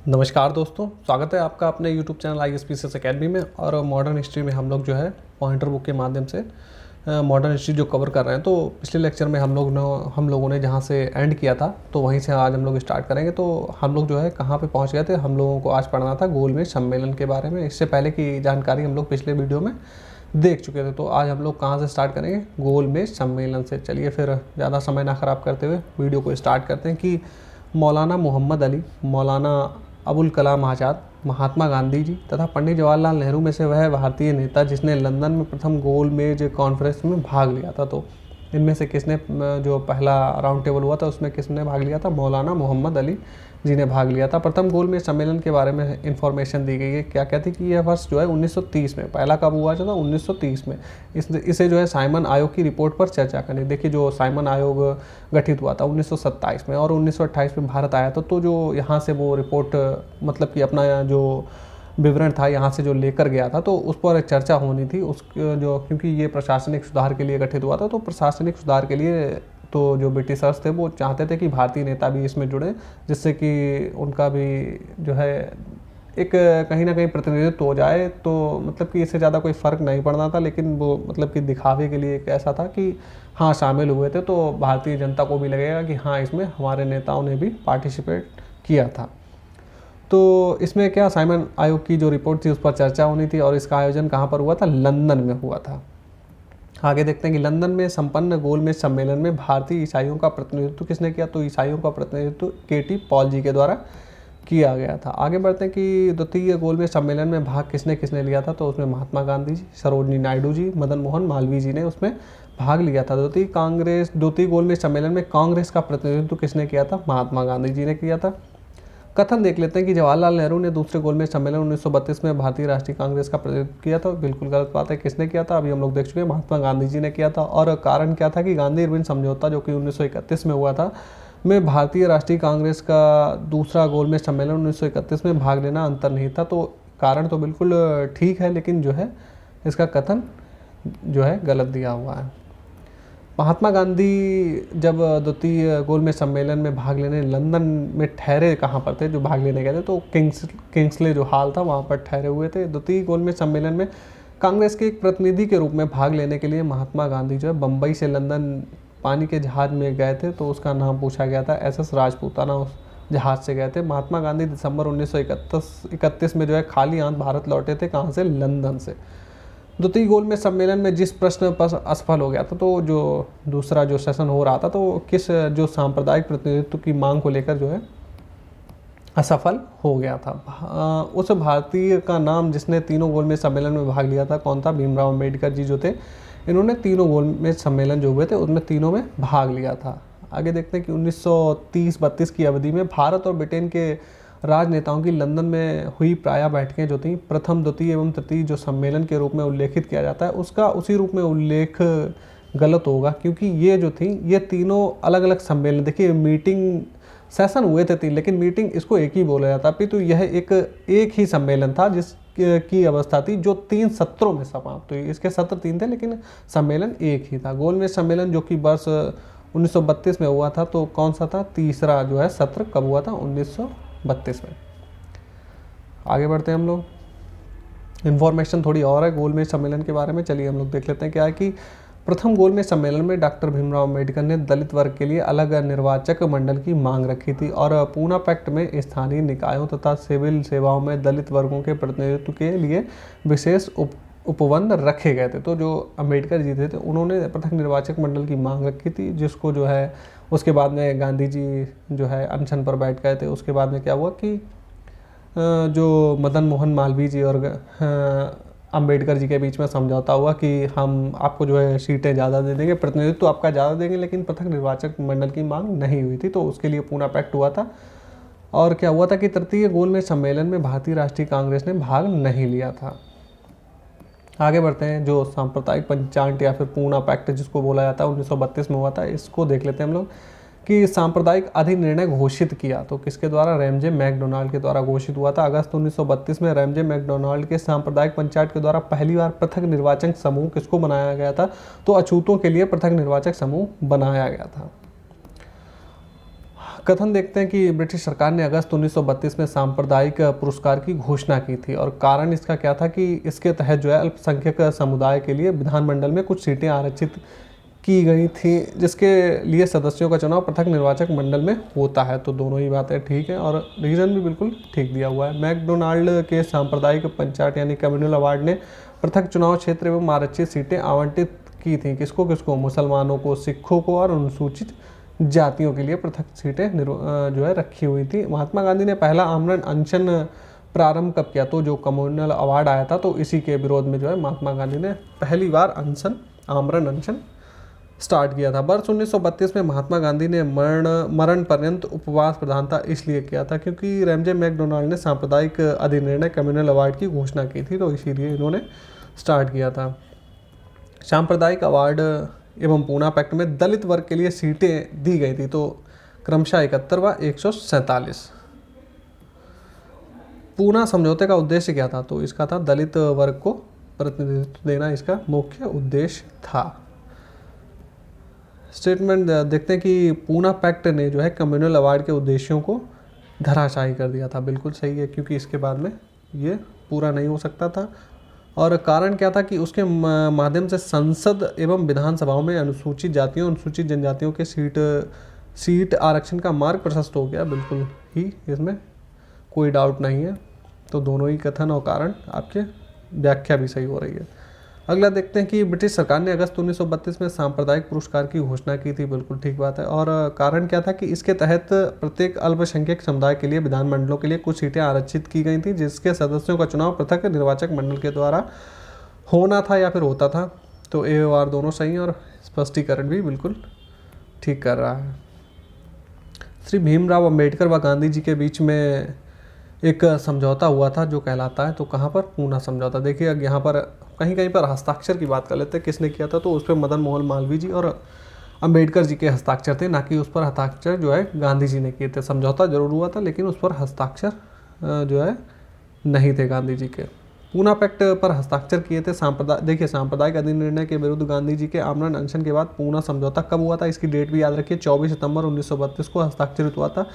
नमस्कार दोस्तों, स्वागत है आपका अपने YouTube चैनल ISPCS अकेडमी में। और मॉडर्न हिस्ट्री में हम लोग जो है पॉइंटर बुक के माध्यम से मॉडर्न हिस्ट्री जो कवर कर रहे हैं। तो पिछले लेक्चर में हम लोगों ने जहाँ से एंड किया था तो वहीं से आज हम लोग स्टार्ट करेंगे। तो हम लोग जो है कहाँ पे पहुँच गए थे, हम लोगों को आज पढ़ना था गोलमेज सम्मेलन के बारे में। इससे पहले की जानकारी हम लोग पिछले वीडियो में देख चुके थे। तो आज हम लोग कहाँ से स्टार्ट करेंगे, गोलमेज सम्मेलन से। चलिए फिर ज़्यादा समय ना ख़राब करते हुए वीडियो को स्टार्ट करते हैं कि मौलाना मोहम्मद अली, मौलाना अबुल कलाम आज़ाद, महात्मा गांधी जी तथा पंडित जवाहरलाल नेहरू में से वह भारतीय नेता जिसने लंदन में प्रथम गोलमेज कॉन्फ्रेंस में भाग लिया था। तो इनमें से किसने, जो पहला राउंड टेबल हुआ था उसमें किसने भाग लिया था, मौलाना मोहम्मद अली जी ने भाग लिया था। प्रथम गोलमेज सम्मेलन के बारे में इंफॉर्मेशन दी गई है। क्या कहती कि यह वर्ष जो है 1930 में, पहला कब हुआ था 1930 में। इसे जो है साइमन आयोग की रिपोर्ट पर चर्चा करनी। देखिए जो साइमन आयोग गठित हुआ था 1927 में और 1928 में भारत आया था। तो जो यहाँ से वो रिपोर्ट मतलब कि अपना जो विवरण था यहाँ से जो लेकर गया था तो उस पर चर्चा होनी थी। उस जो क्योंकि ये प्रशासनिक सुधार के लिए गठित हुआ था, तो प्रशासनिक सुधार के लिए तो जो ब्रिटिशर्स थे वो चाहते थे कि भारतीय नेता भी इसमें जुड़े, जिससे कि उनका भी जो है एक कहीं ना कहीं प्रतिनिधित्व हो जाए। तो मतलब कि इससे ज़्यादा कोई फ़र्क नहीं पड़ना था, लेकिन वो मतलब कि दिखावे के लिए एक ऐसा था कि हाँ शामिल हुए थे तो भारतीय जनता को भी लगेगा कि हाँ इसमें हमारे नेताओं ने भी पार्टिसिपेट किया था। तो इसमें क्या, साइमन आयोग की जो रिपोर्ट थी उस पर चर्चा होनी थी। और इसका आयोजन कहाँ पर हुआ था, लंदन में हुआ था। आगे देखते हैं कि लंदन में संपन्न गोलमेज सम्मेलन में भारतीय ईसाइयों का प्रतिनिधित्व किसने किया। तो ईसाइयों का प्रतिनिधित्व केटी पॉल जी के द्वारा किया गया था। आगे बढ़ते हैं कि द्वितीय गोलमेज सम्मेलन में भाग किसने किसने लिया था। तो उसमें महात्मा गांधी जी, सरोजनी नायडू जी, मदन मोहन मालवीय जी ने उसमें भाग लिया था। द्वितीय गोलमेज सम्मेलन में कांग्रेस का प्रतिनिधित्व किसने किया था, महात्मा गांधी जी ने किया था। कथन देख लेते हैं कि जवाहरलाल नेहरू ने दूसरे गोलमेज सम्मेलन 1932 में भारतीय राष्ट्रीय कांग्रेस का प्रतिनिधित्व किया था। बिल्कुल गलत बात है, किसने किया था अभी हम लोग देख चुके हैं, महात्मा गांधी जी ने किया था। और कारण क्या था कि गांधी इरविन समझौता जो कि 1931 में हुआ था में भारतीय राष्ट्रीय कांग्रेस का दूसरा गोलमेज सम्मेलन 1931 में भाग लेना अंतर्निहित था। तो कारण तो बिल्कुल ठीक है, लेकिन जो है इसका कथन जो है गलत दिया हुआ है। महात्मा गांधी जब द्वितीय गोलमेज सम्मेलन में भाग लेने लंदन में ठहरे कहाँ पर थे, जो भाग लेने गए थे तो किंग्सले जो हॉल था वहाँ पर ठहरे हुए थे। द्वितीय गोलमेज सम्मेलन में कांग्रेस के एक प्रतिनिधि के रूप में भाग लेने के लिए महात्मा गांधी जो है बम्बई से लंदन पानी के जहाज में गए थे। तो उसका नाम पूछा गया था SS राजपूताना, उस जहाज से गए थे। महात्मा गांधी दिसंबर 1931 में जो है खाली हाथ भारत लौटे थे, कहाँ से, लंदन से। द्वितीय गोलमेज सम्मेलन में जिस प्रश्न पर असफल हो गया था, तो जो दूसरा जो सेशन हो रहा था तो किस जो सांप्रदायिक प्रतिनिधित्व की मांग को लेकर जो है असफल हो गया था। उस भारतीय का नाम जिसने तीनों गोलमेज सम्मेलन में भाग लिया था कौन था, भीमराव अम्बेडकर जी जो थे। इन्होंने तीनों गोलमेज सम्मेलन जो हुए थे उनमें तीनों में भाग लिया था। आगे देखते हैं कि 1930-32 की अवधि में भारत और ब्रिटेन के राजनेताओं की लंदन में हुई प्राय बैठकें जो थी प्रथम, द्वितीय एवं तृतीय जो सम्मेलन के रूप में उल्लेखित किया जाता है उसका उसी रूप में उल्लेख गलत होगा, क्योंकि ये जो थी ये तीनों अलग अलग सम्मेलन, देखिए मीटिंग सेशन हुए थे तीन, लेकिन मीटिंग इसको एक ही बोला जाता है। तो यह एक ही सम्मेलन था जिसकी अवस्था थी जो 3 सत्रों में समाप्त हुई। इसके सत्र 3 थे लेकिन सम्मेलन एक ही था। गोलमेज सम्मेलन जो कि वर्ष 1932 में हुआ था, तो कौन सा था, तीसरा जो है सत्र कब हुआ था, 1932 में। आगे बढ़ते हैं हम लोग, इन्फॉर्मेशन थोड़ी और है गोलमेज सम्मेलन के बारे में। चलिए हम लोग देख लेते हैं। क्या है कि प्रथम गोलमेज सम्मेलन में डॉक्टर भीमराव अम्बेडकर ने दलित वर्ग के लिए अलग निर्वाचक मंडल की मांग रखी थी और पूना पैक्ट में स्थानीय निकायों तथा सिविल सेवाओं में दलित वर्गों के प्रतिनिधित्व के लिए विशेष उपबंध रखे गए थे। तो जो अम्बेडकर जी थे उन्होंने पृथक निर्वाचक मंडल की मांग रखी थी, जिसको जो है उसके बाद में गांधी जी जो है अनशन पर बैठ गए थे। उसके बाद में क्या हुआ कि जो मदन मोहन मालवीय जी और अम्बेडकर जी के बीच में समझौता हुआ कि हम आपको जो है सीटें ज़्यादा दे देंगे, प्रतिनिधित्व तो आपका ज़्यादा देंगे, लेकिन पृथक निर्वाचक मंडल की मांग नहीं हुई थी। तो उसके लिए पूना पैक्ट हुआ था। और क्या हुआ था कि तृतीय गोलमेज सम्मेलन में भारतीय राष्ट्रीय कांग्रेस ने भाग नहीं लिया था। आगे बढ़ते हैं, जो सांप्रदायिक पंचांग या फिर पूना पैक्ट जिसको बोला जाता है 1932 में हुआ था, इसको देख लेते हैं हम लोग कि सांप्रदायिक अधिनिर्णय घोषित किया तो किसके द्वारा, रैमजे मैकडोनाल्ड के द्वारा घोषित हुआ था। अगस्त 1932 में रैमजे मैकडोनाल्ड के सांप्रदायिक पंचायत के द्वारा पहली बार पृथक निर्वाचक समूह किसको बनाया गया था, तो अछूतों के लिए पृथक निर्वाचक समूह बनाया गया था। कथन देखते हैं कि ब्रिटिश सरकार ने अगस्त 1932 में सांप्रदायिक पुरस्कार की घोषणा की थी और कारण इसका क्या था कि इसके तहत जो है अल्पसंख्यक समुदाय के लिए विधानमंडल में कुछ सीटें आरक्षित की गई थी, जिसके लिए सदस्यों का चुनाव पृथक निर्वाचक मंडल में होता है। तो दोनों ही बातें ठीक हैं और रीज़न भी बिल्कुल ठीक दिया हुआ है। मैकडोनाल्ड के सांप्रदायिक पंचायत यानी कम्युनल अवार्ड ने पृथक चुनाव क्षेत्र एवं आरक्षित सीटें आवंटित की थी। किसको किसको? मुसलमानों को, सिखों को और अनुसूचित जातियों के लिए पृथक सीटें जो है रखी हुई थी। महात्मा गांधी ने पहला आमरण अनशन प्रारंभ कब किया? तो जो कम्युनल अवार्ड आया था तो इसी के विरोध में जो है महात्मा गांधी ने पहली बार आमरण अनशन स्टार्ट किया था। वर्ष 1932 में महात्मा गांधी ने मरण पर्यंत उपवास प्रधानता इसलिए किया था क्योंकि रैमजे मैकडोनाल्ड ने सांप्रदायिक अधिनिर्णय कम्युनल अवार्ड की घोषणा की थी, तो इसीलिए इन्होंने स्टार्ट किया था। सांप्रदायिक अवार्ड एवं पूना पैक्ट में दलित वर्ग के लिए सीटें दी गई थी, तो क्रमशः 71 व 147। पूना समझौते का उद्देश्य क्या था? तो इसका था दलित वर्ग को प्रतिनिधित्व देना, इसका मुख्य उद्देश्य था। स्टेटमेंट देखते हैं कि पूना पैक्ट ने जो है कम्युनल अवार्ड के उद्देश्यों को धराशायी कर दिया था। बिल्कुल सही है, क्योंकि इसके बाद में ये पूरा नहीं हो सकता था। और कारण क्या था कि उसके माध्यम से संसद एवं विधानसभाओं में अनुसूचित जातियों, अनुसूचित जनजातियों के सीट आरक्षण का मार्ग प्रशस्त हो गया। बिल्कुल ही, इसमें कोई डाउट नहीं है। तो दोनों ही कथन और कारण आपके व्याख्या भी सही हो रही है। अगला देखते हैं कि ब्रिटिश सरकार ने अगस्त 1932 में सांप्रदायिक पुरस्कार की घोषणा की थी। बिल्कुल ठीक बात है। और कारण क्या था कि इसके तहत प्रत्येक अल्पसंख्यक समुदाय के लिए विधानमंडलों के लिए कुछ सीटें आरक्षित की गई थी, जिसके सदस्यों का चुनाव पृथक निर्वाचक मंडल के द्वारा होना था या फिर होता था। तो ए और दोनों सही और स्पष्टीकरण भी बिल्कुल ठीक कर रहा है। श्री भीमराव अंबेडकर व गांधी जी के बीच में एक समझौता हुआ था जो कहलाता है, तो कहाँ पर? पूना समझौता। देखिए अब यहाँ पर कहीं कहीं पर हस्ताक्षर की बात कर लेते हैं, किसने किया था? तो उस पर मदन मोहन मालवीय जी और अंबेडकर जी के हस्ताक्षर थे, ना कि उस पर हस्ताक्षर जो है गांधी जी ने किए थे। समझौता जरूर हुआ था लेकिन उस पर हस्ताक्षर जो है नहीं थे गांधी जी के। पूना पैक्ट पर हस्ताक्षर किए थे सांप्रदायिक अधिनिर्णय के विरुद्ध गांधी जी के आमरण अनशन के बाद पूना समझौता कब हुआ था? इसकी डेट भी याद रखिए, 24 सितंबर 1932 को हस्ताक्षरित हुआ था।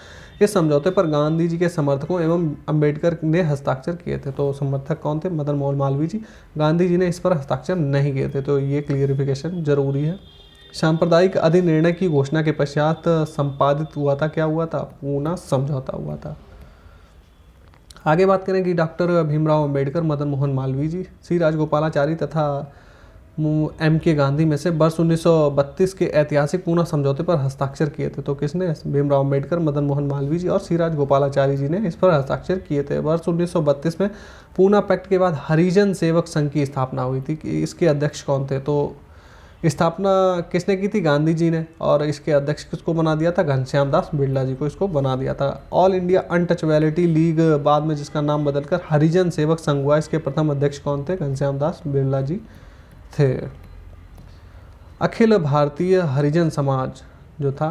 इस समझौते पर गांधी जी के समर्थकों एवं अंबेडकर ने हस्ताक्षर किए थे। तो समर्थक कौन थे? मदन मोहन मालवीय जी। गांधी जी ने इस पर हस्ताक्षर नहीं किए थे, तो ये क्लियरिफिकेशन जरूरी है। सांप्रदायिक अधिनिर्णय की घोषणा के पश्चात संपादित हुआ था, क्या हुआ था? पूना समझौता हुआ था। आगे बात करें कि डॉक्टर भीमराव अंबेडकर, मदन मोहन मालवीय जी, सी राजगोपालाचारी तथा एम के गांधी में से वर्ष 1932 के ऐतिहासिक पूना समझौते पर हस्ताक्षर किए थे। तो किसने? भीमराव अंबेडकर, मदन मोहन मालवीय जी और सी राजगोपालाचारी जी ने इस पर हस्ताक्षर किए थे। वर्ष 1932 में पूना पैक्ट के बाद हरिजन सेवक संघ की स्थापना हुई थी। कि इसके अध्यक्ष कौन थे? तो स्थापना किसने की थी? गांधी जी ने। और इसके अध्यक्ष किसको बना दिया था? घनश्याम दास बिरला जी को इसको बना दिया था। ऑल इंडिया अनटचेबिलिटी लीग बाद में जिसका नाम बदलकर हरिजन सेवक संघ हुआ, इसके प्रथम अध्यक्ष कौन थे? घनश्याम दास बिरला जी थे। अखिल भारतीय हरिजन समाज जो था,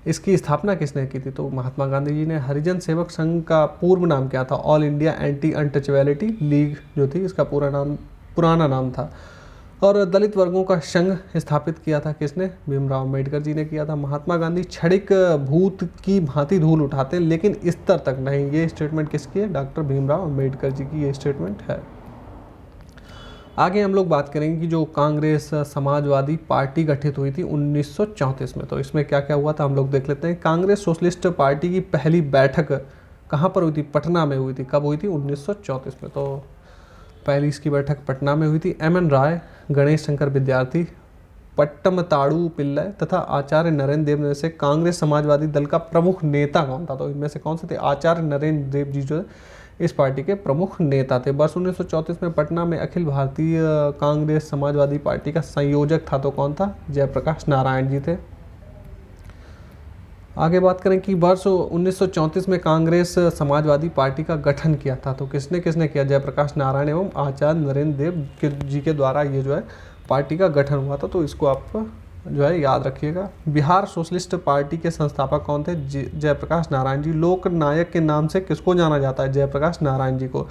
इसकी स्थापना किसने की थी? तो महात्मा गांधी जी ने। हरिजन सेवक संघ का पूर्व नाम क्या था? All India anti untouchability league जो थी, इसका पुराना नाम था। और दलित वर्गों का संघ स्थापित किया था किसने? भीमराव अंबेडकर जी ने किया था। महात्मा गांधी क्षणिक भूत की भांति धूल उठाते हैं लेकिन स्तर तक नहीं। ये स्टेटमेंट किसकी है? डॉक्टर भीमराव अंबेडकर जी की ये स्टेटमेंट है। आगे हम लोग बात करेंगे कि जो कांग्रेस समाजवादी पार्टी गठित हुई थी 1934 में, तो इसमें क्या क्या हुआ था हम लोग देख लेते हैं। कांग्रेस सोशलिस्ट पार्टी की पहली बैठक कहाँ पर हुई थी? पटना में हुई थी। कब हुई थी? 1934 में। तो पहली इसकी बैठक पटना में हुई थी। एम.एन. राय, गणेश शंकर विद्यार्थी, पट्टमताड़ू पिल्लई तथा आचार्य नरेंद्र देव में से कांग्रेस समाजवादी दल का प्रमुख नेता कौन था? तो इनमें से कौन से थे? आचार्य नरेंद्र देव जी जो इस पार्टी के प्रमुख नेता थे। वर्ष 1934 में पटना में अखिल भारतीय कांग्रेस समाजवादी पार्टी का संयोजक था, तो कौन था? जयप्रकाश नारायण जी थे। आगे बात करें कि वर्ष 1934 में कांग्रेस समाजवादी पार्टी का गठन किया था, तो किसने किसने किया? जयप्रकाश नारायण एवं आचार्य नरेंद्र देव जी के द्वारा ये जो है पार्टी का गठन हुआ था, तो इसको आप जो है याद रखिएगा। बिहार सोशलिस्ट पार्टी के संस्थापक कौन थे? जयप्रकाश नारायण जी। लोक नायक के नाम से किसको जाना जाता है? जयप्रकाश नारायण जी को।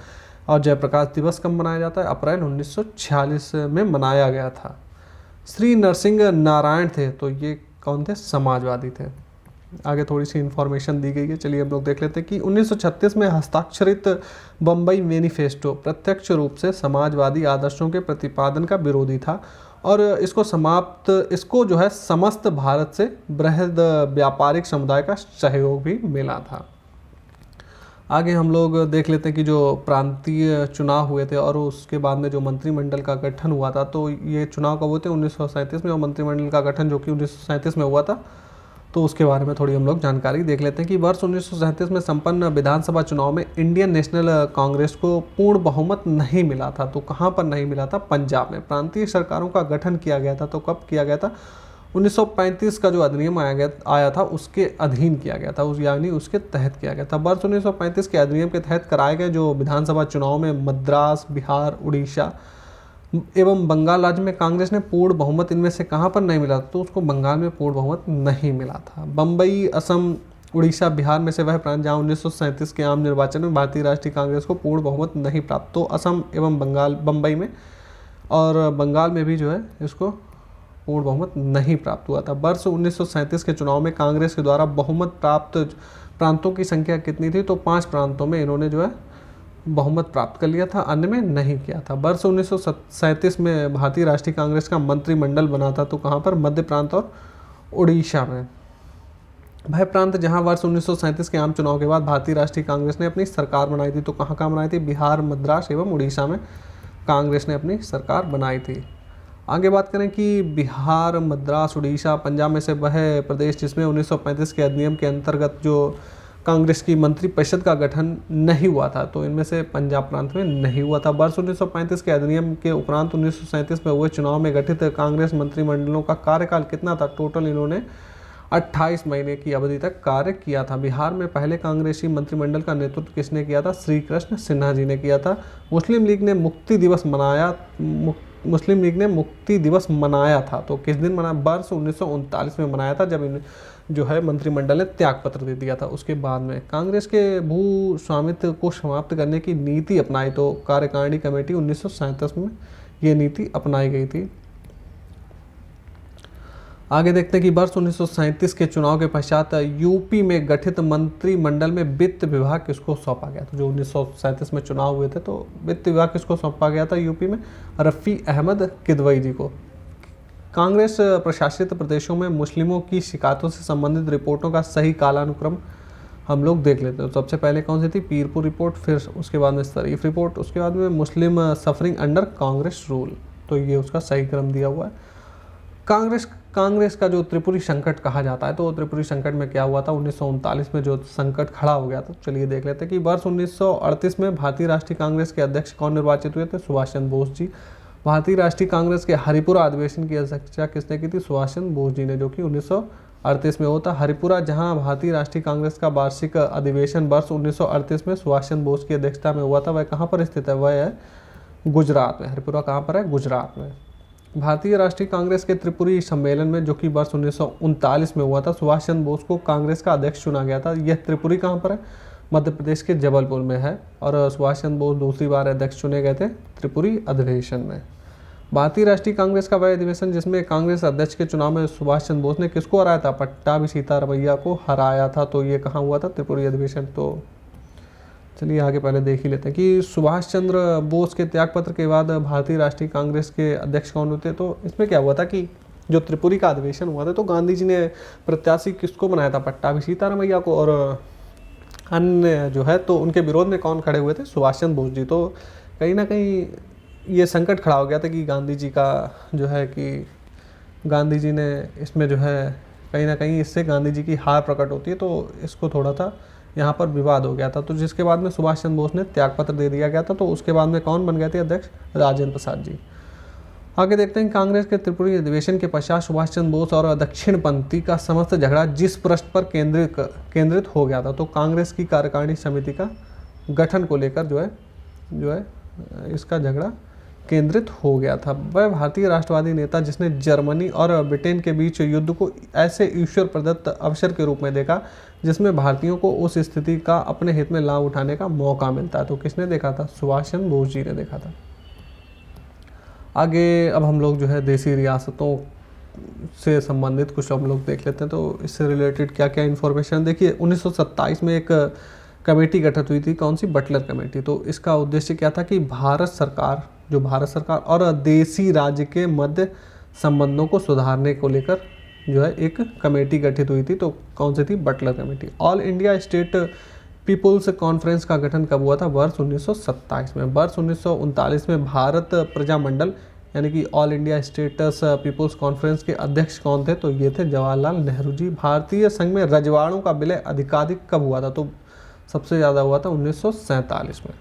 और जयप्रकाश दिवस कब मनाया जाता है? अप्रैल 1946 में मनाया गया था। श्री नरसिंह नारायण थे, तो ये कौन थे? समाजवादी थे। आगे थोड़ी सी इन्फॉर्मेशन दी गई है, चलिए हम लोग देख लेते हैं कि 1936 में हस्ताक्षरित बम्बई मैनिफेस्टो प्रत्यक्ष रूप से समाजवादी आदर्शों के प्रतिपादन का विरोधी था और इसको जो है समस्त भारत से बृहद व्यापारिक समुदाय का सहयोग भी मिला था। आगे हम लोग देख लेते हैं कि जो प्रांतीय चुनाव हुए थे और उसके बाद में जो मंत्रिमंडल का गठन हुआ था, तो ये चुनाव कब हुए थे 1937 में, और मंत्रिमंडल का गठन जो कि 1937 में हुआ था, तो उसके बारे में थोड़ी हम लोग जानकारी देख लेते हैं कि वर्ष 1937 में संपन्न विधानसभा चुनाव में इंडियन नेशनल कांग्रेस को पूर्ण बहुमत नहीं मिला था। तो कहाँ पर नहीं मिला था? पंजाब में। प्रांतीय सरकारों का गठन किया गया था, तो कब किया गया था? 1935 का जो अधिनियम आया था उसके अधीन किया गया था, यानी उसके तहत किया गया था। वर्ष 1935 के अधिनियम के तहत कराए गए जो विधानसभा चुनाव में मद्रास, बिहार, उड़ीसा एवं बंगाल राज्य में कांग्रेस ने पूर्ण बहुमत इनमें से कहाँ पर नहीं मिला, तो उसको बंगाल में पूर्ण बहुमत नहीं मिला था। बम्बई, असम, उड़ीसा, बिहार में से वह प्रांत जहाँ 1937 के आम निर्वाचन में भारतीय राष्ट्रीय कांग्रेस को पूर्ण बहुमत नहीं प्राप्त, तो असम एवं बम्बई में और बंगाल में भी जो है इसको पूर्ण बहुमत नहीं प्राप्त हुआ था। वर्ष 1937 के चुनाव में कांग्रेस के द्वारा बहुमत प्राप्त प्रांतों की संख्या कितनी थी? तो 5 प्रांतों में इन्होंने जो है बहुमत प्राप्त कर लिया था, अन्य में नहीं किया था। वर्ष 1937 में भारतीय राष्ट्रीय कांग्रेस का मंत्रिमंडल बना था, तो कहाँ पर? मध्य प्रांत और उड़ीसा में। वह प्रांत जहां वर्ष 1937 के आम चुनाव के बाद भारतीय राष्ट्रीय कांग्रेस ने अपनी सरकार बनाई थी, तो कहाँ बनाई थी? बिहार, मद्रास एवं उड़ीसा में कांग्रेस ने अपनी सरकार बनाई थी। आगे बात करें कि बिहार, मद्रास, उड़ीसा, पंजाब में से वह प्रदेश जिसमें 1935 के अधिनियम के अंतर्गत जो कांग्रेस की मंत्रिपरिषद का गठन नहीं हुआ था, तो इनमें से पंजाब प्रांत में नहीं हुआ था। वर्ष 1935 के अधिनियम के उपरांत 1937 में हुए चुनाव में गठित कांग्रेस मंत्रिमंडलों का कार्यकाल कितना था? टोटल इन्होंने 28 महीने की अवधि तक कार्य किया था। बिहार में पहले कांग्रेसी मंत्रिमंडल का नेतृत्व किसने किया था? श्री कृष्ण सिन्हा जी ने किया था। मुस्लिम लीग ने मुक्ति दिवस मनाया था, तो किस दिन मनाया? वर्ष 1939 में मनाया था, जब जो है मंत्रिमंडल ने त्यागपत्र दे दिया था। उसके बाद में कांग्रेस के भू स्वामित्व को समाप्त करने की नीति अपनाई, तो कार्यकारिणी कमेटी 1937 में ये नीति अपनाई गई थी। आगे देखते हैं कि वर्ष 1937 के चुनाव के पश्चात यूपी में गठित मंत्रिमंडल में वित्त विभाग किसको सौंपा गया? तो जो 1937 में चुनाव हुए थे, तो वित्त विभाग किसको सौंपा गया था यूपी में? रफ़ी अहमद किदवई जी को। कांग्रेस प्रशासित प्रदेशों में मुस्लिमों की शिकायतों से संबंधित रिपोर्टों का सही कालानुक्रम हम लोग देख लेते हैं। तो सबसे पहले कौन सी थी? पीरपुर रिपोर्ट, फिर उसके बाद में शरीफ रिपोर्ट, उसके बाद में मुस्लिम सफरिंग अंडर कांग्रेस रूल, तो ये उसका सही क्रम दिया हुआ है। कांग्रेस का जो त्रिपुरी संकट कहा जाता है, तो त्रिपुरी संकट में क्या हुआ था? 1939 में जो संकट खड़ा हो गया था। चलिए देख लेते हैं कि वर्ष 1938 में भारतीय राष्ट्रीय कांग्रेस के अध्यक्ष कौन निर्वाचित हुए थे? सुभाष चंद्र बोस जी। भारतीय राष्ट्रीय कांग्रेस के हरिपुरा अधिवेशन की अध्यक्षता किसने की थी? सुभाष चंद्र बोस जी ने, जो कि 1938 में होता। हरिपुरा, जहां भारतीय राष्ट्रीय कांग्रेस का वार्षिक अधिवेशन वर्ष 1938 में सुभाष चंद्र बोस की अध्यक्षता में हुआ था, वह कहाँ पर स्थित है? वह है गुजरात में। हरिपुरा कहाँ पर है? गुजरात में। भारतीय राष्ट्रीय कांग्रेस के त्रिपुरी सम्मेलन में, जो कि वर्ष 1939 में हुआ था, सुभाष चंद्र बोस को कांग्रेस का अध्यक्ष चुना गया था। यह त्रिपुरी कहाँ पर है? मध्य प्रदेश के जबलपुर में है। और सुभाष चंद्र बोस दूसरी बार अध्यक्ष चुने गए थे त्रिपुरी अधिवेशन में। भारतीय राष्ट्रीय कांग्रेस का वह अधिवेशन जिसमें कांग्रेस अध्यक्ष के चुनाव में सुभाष चंद्र बोस ने किसको हराया था? पट्टाभी सीतारमैया को हराया था। तो ये कहाँ हुआ था? त्रिपुरी अधिवेशन। तो चलिए आगे पहले देख ही लेते हैं कि सुभाष चंद्र बोस के त्यागपत्र के बाद भारतीय राष्ट्रीय कांग्रेस के अध्यक्ष कौन होते? तो इसमें क्या हुआ था कि जो त्रिपुरी का अधिवेशन हुआ था, तो गांधी जी ने प्रत्याशी किसको बनाया था? पट्टाभी सीतारमैया को। और अन्य जो है, तो उनके विरोध में कौन खड़े हुए थे? सुभाष चंद्र बोस जी। तो कहीं ना कहीं ये संकट खड़ा हो गया था कि गांधी जी का जो है कि गांधी जी ने इसमें जो है कहीं ना कहीं इससे गांधी जी की हार प्रकट होती है, तो इसको थोड़ा सा यहाँ पर विवाद हो गया था। तो जिसके बाद में सुभाष चंद्र बोस ने त्यागपत्र दे दिया गया था। तो उसके बाद में कौन बन गए थे अध्यक्ष? राजेंद्र प्रसाद जी। आगे देखते हैं कांग्रेस के त्रिपुरी अधिवेशन के पश्चात सुभाष चंद्र बोस और दक्षिणपंथी का समस्त झगड़ा जिस प्रश्न पर केंद्रित हो गया था, तो कांग्रेस की कार्यकारिणी समिति का गठन को लेकर जो है इसका झगड़ा केंद्रित हो गया था। वह भारतीय राष्ट्रवादी नेता जिसने जर्मनी और ब्रिटेन के बीच युद्ध को ऐसे ईश्वर प्रदत्त अवसर के रूप में देखा जिसमें भारतीयों को उस स्थिति का अपने हित में लाभ उठाने का मौका मिलता है। तो किसने देखा था? सुभाष चंद्र बोस जी ने देखा था। आगे अब हम लोग जो है देसी रियासतों से संबंधित कुछ हम लोग देख लेते हैं। तो इससे रिलेटेड क्या क्या इन्फॉर्मेशन, देखिए 1927 में एक कमेटी गठित हुई थी, कौन सी, बटलर कमेटी। तो इसका उद्देश्य क्या था कि भारत सरकार और देसी राज्य के मध्य संबंधों को सुधारने को लेकर जो है एक कमेटी गठित हुई थी। तो कौन सी थी, Butler committee. All India state people's conference का गठन कब हुआ था, वर्ष 1927 में। वर्ष 1939 में भारत प्रजामंडल यानी कि all India states people's conference के अध्यक्ष कौन थे, तो ये थे जवाहरलाल नेहरू जी। भारतीय संघ में रजवाड़ों का विलय अधिकाधिक कब हुआ था, तो सबसे ज़्यादा हुआ था 1947 में।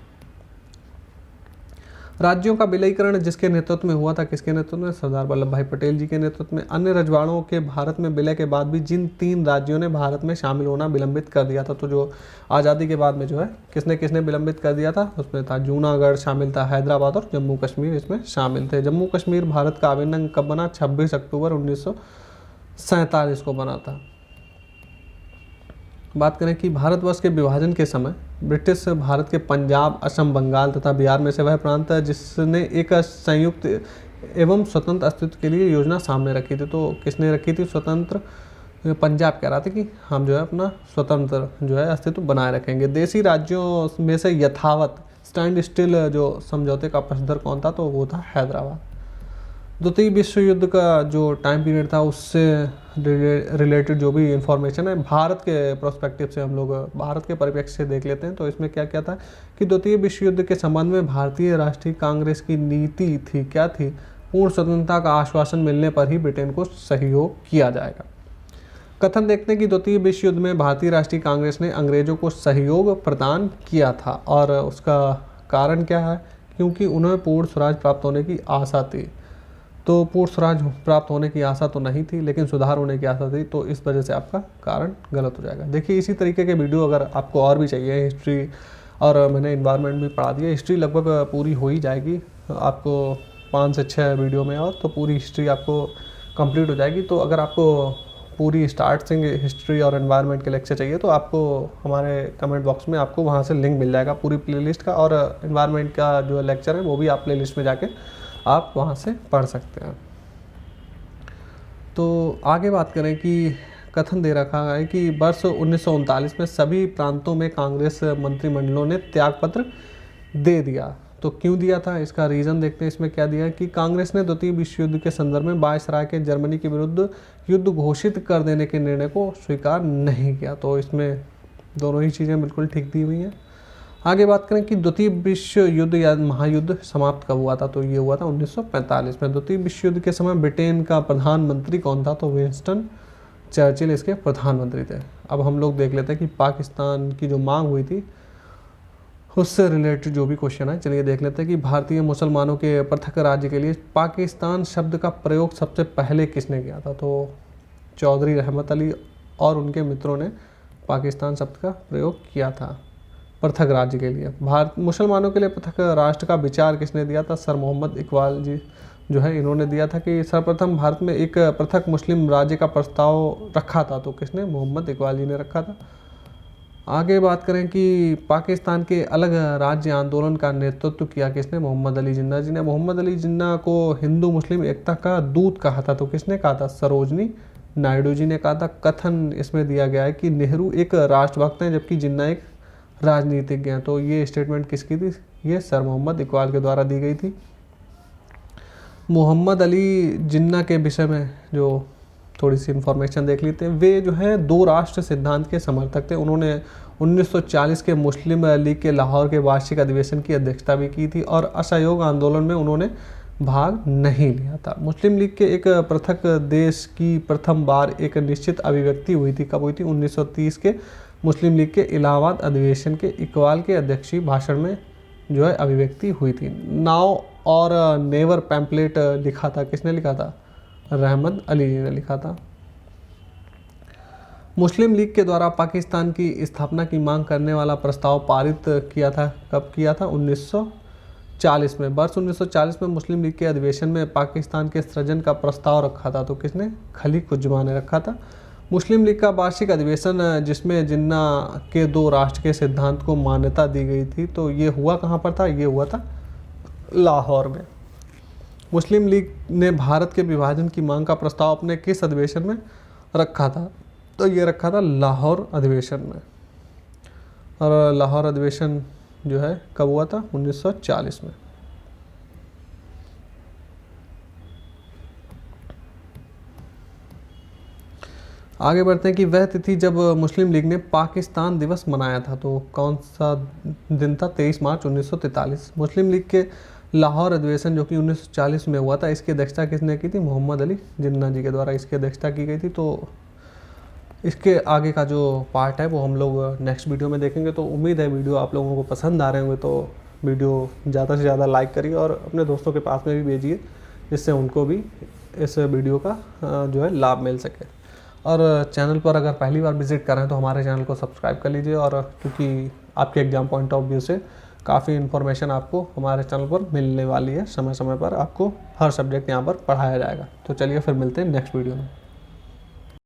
राज्यों का विलयीकरण जिसके नेतृत्व में हुआ था, किसके नेतृत्व में, सरदार वल्लभ भाई पटेल जी के नेतृत्व में। अन्य रजवाड़ों के भारत में विलय के बाद भी जिन 3 राज्यों ने भारत में शामिल होना विलंबित कर दिया था, तो जो आज़ादी के बाद में जो है किसने किसने विलंबित कर दिया था, उसमें था जूनागढ़ शामिल था, हैदराबाद और जम्मू कश्मीर इसमें शामिल थे। जम्मू कश्मीर भारत का अभिन्न अंग कब बना, 26 अक्टूबर 1947 को बना था। बात करें कि भारतवर्ष के विभाजन के समय ब्रिटिश भारत के पंजाब, असम, बंगाल तथा बिहार में से वह प्रांत है जिसने एक संयुक्त एवं स्वतंत्र अस्तित्व के लिए योजना सामने रखी थी। तो किसने रखी थी, स्वतंत्र, पंजाब कह रहा था कि हम जो है अपना स्वतंत्र जो है अस्तित्व बनाए रखेंगे। देसी राज्यों में से यथावत स्टैंड स्टिल जो समझौते का पक्षधर कौन था, तो वो था हैदराबाद। द्वितीय विश्व युद्ध का जो टाइम पीरियड था उससे रिलेटेड जो भी इंफॉर्मेशन है भारत के प्रोस्पेक्टिव से हम लोग भारत के परिप्रेक्ष्य से देख लेते हैं। तो इसमें क्या क्या था कि द्वितीय विश्व युद्ध के संबंध में भारतीय राष्ट्रीय कांग्रेस की नीति थी, क्या थी, पूर्ण स्वतंत्रता का आश्वासन मिलने पर ही ब्रिटेन को सहयोग किया जाएगा। कथन देखते हैं कि द्वितीय विश्व युद्ध में भारतीय राष्ट्रीय कांग्रेस ने अंग्रेजों को सहयोग प्रदान किया था और उसका कारण क्या है, क्योंकि उन्हें पूर्ण स्वराज प्राप्त होने की आशा थी। तो पूर्ण स्वराज प्राप्त होने की आशा तो नहीं थी, लेकिन सुधार होने की आशा थी, तो इस वजह से आपका कारण गलत हो जाएगा। देखिए इसी तरीके के वीडियो अगर आपको और भी चाहिए, हिस्ट्री और मैंने इन्वायरमेंट भी पढ़ा दिया, हिस्ट्री लगभग पूरी हो ही जाएगी आपको 5 से 6 वीडियो में, और तो पूरी हिस्ट्री आपको कंप्लीट हो जाएगी। तो अगर आपको पूरी स्टार्ट से हिस्ट्री और एनवायरनमेंट के लेक्चर चाहिए तो आपको हमारे कमेंट बॉक्स में आपको वहाँ से लिंक मिल जाएगा पूरी प्लेलिस्ट का, और एनवायरनमेंट का जो लेक्चर है वो भी आप प्लेलिस्ट में जाके आप वहाँ से पढ़ सकते हैं। तो आगे बात करें कि कथन दे रखा है कि वर्ष 1939 में सभी प्रांतों में कांग्रेस मंत्रिमंडलों ने त्यागपत्र दे दिया। तो क्यों दिया था, इसका रीज़न देखते हैं। इसमें क्या दिया है कि कांग्रेस ने द्वितीय विश्व युद्ध के संदर्भ में वायसराय के जर्मनी के विरुद्ध युद्ध घोषित कर देने के निर्णय को स्वीकार नहीं किया। तो इसमें दोनों ही चीज़ें बिल्कुल ठीक दी हुई हैं। आगे बात करें कि द्वितीय विश्व युद्ध या महायुद्ध समाप्त कब हुआ था, तो ये हुआ था 1945 में। द्वितीय विश्व युद्ध के समय ब्रिटेन का प्रधानमंत्री कौन था, तो विंस्टन चर्चिल इसके प्रधानमंत्री थे। अब हम लोग देख लेते हैं कि पाकिस्तान की जो मांग हुई थी उससे रिलेटेड जो भी क्वेश्चन है, चलिए देख लेते हैं कि भारतीय मुसलमानों के पृथक राज्य के लिए पाकिस्तान शब्द का प्रयोग सबसे पहले किसने किया था, तो चौधरी रहमत अली और उनके मित्रों ने पाकिस्तान शब्द का प्रयोग किया था पृथक राज्य के लिए। भारत मुसलमानों के लिए पृथक राष्ट्र का विचार किसने दिया था, सर मोहम्मद इकबाल जी जो है इन्होंने दिया था कि सर्वप्रथम भारत में एक पृथक मुस्लिम राज्य का प्रस्ताव रखा था, तो किसने, मोहम्मद इकबाल जी ने रखा था। आगे बात करें कि पाकिस्तान के अलग राज्य आंदोलन का नेतृत्व किया किसने, मोहम्मद अली जिन्ना जी ने। मोहम्मद अली जिन्ना को हिंदू मुस्लिम एकता का दूत कहा था, तो किसने कहा था, सरोजनी नायडू जी ने कहा था। कथन इसमें दिया गया है कि नेहरू एक राष्ट्रभक्त हैं जबकि जिन्ना एक राजनीतिज्ञ हैं। तो ये स्टेटमेंट किसकी थी, ये सर मोहम्मद इकबाल के द्वारा दी गई थी। मोहम्मद अली जिन्ना के विषय में जो थोड़ी सी इन्फॉर्मेशन देख लेते हैं। वे जो है 2 राष्ट्र सिद्धांत के समर्थक थे। उन्होंने 1940 के मुस्लिम लीग के लाहौर के वार्षिक अधिवेशन की अध्यक्षता भी की थी और असहयोग आंदोलन में उन्होंने भाग नहीं लिया था। मुस्लिम लीग के एक पृथक देश की प्रथम बार एक निश्चित अभिव्यक्ति हुई थी, कब हुई थी, 1930 के मुस्लिम लीग के इलाहाबाद अधिवेशन के इकबाल के अध्यक्षीय भाषण में जो है अभिव्यक्ति हुई थी। नाउ और नेवर पैम्पलेट लिखा था, किसने लिखा था, रहमत अली जी ने लिखा था। मुस्लिम लीग के द्वारा पाकिस्तान की स्थापना की मांग करने वाला प्रस्ताव पारित किया था, कब किया था, 1940 में। वर्ष 1940 में मुस्लिम लीग के अधिवेशन में पाकिस्तान के सृजन का प्रस्ताव रखा था, तो किसने, खलीकुज्जमा ने रखा था। मुस्लिम लीग का वार्षिक अधिवेशन जिसमें जिन्ना के 2 राष्ट्र के सिद्धांत को मान्यता दी गई थी, तो ये हुआ कहाँ पर था, ये हुआ था लाहौर में। मुस्लिम लीग ने भारत के विभाजन की मांग का प्रस्ताव अपने किस अधिवेशन में रखा था? तो ये रखा था लाहौर अधिवेशन में। और लाहौर अधिवेशन जो है कब हुआ था? 1940 में। आगे बढ़ते हैं कि वह तिथि जब मुस्लिम लीग ने पाकिस्तान दिवस मनाया था, तो कौन सा दिन था? 23 मार्च 1943। मुस्लिम लीग के लाहौर अधिवेशन जो कि 1940 में हुआ था, इसकी अध्यक्षता किसने की थी? मोहम्मद अली जिन्ना जी के द्वारा इसकी अध्यक्षता की गई थी। तो इसके आगे का जो पार्ट है वो हम लोग नेक्स्ट वीडियो में देखेंगे। तो उम्मीद है वीडियो आप लोगों को पसंद आ रहे होंगे, तो वीडियो ज़्यादा से ज़्यादा लाइक करिए और अपने दोस्तों के पास में भी भेजिए, जिससे उनको भी इस वीडियो का जो है लाभ मिल सके। और चैनल पर अगर पहली बार विजिट कर रहे हैं तो हमारे चैनल को सब्सक्राइब कर लीजिए, और क्योंकि आपके एग्ज़ाम पॉइंट ऑफ व्यू से काफ़ी इन्फॉर्मेशन आपको हमारे चैनल पर मिलने वाली है। समय समय पर आपको हर सब्जेक्ट यहाँ पर पढ़ाया जाएगा। तो चलिए फिर मिलते हैं नेक्स्ट वीडियो में।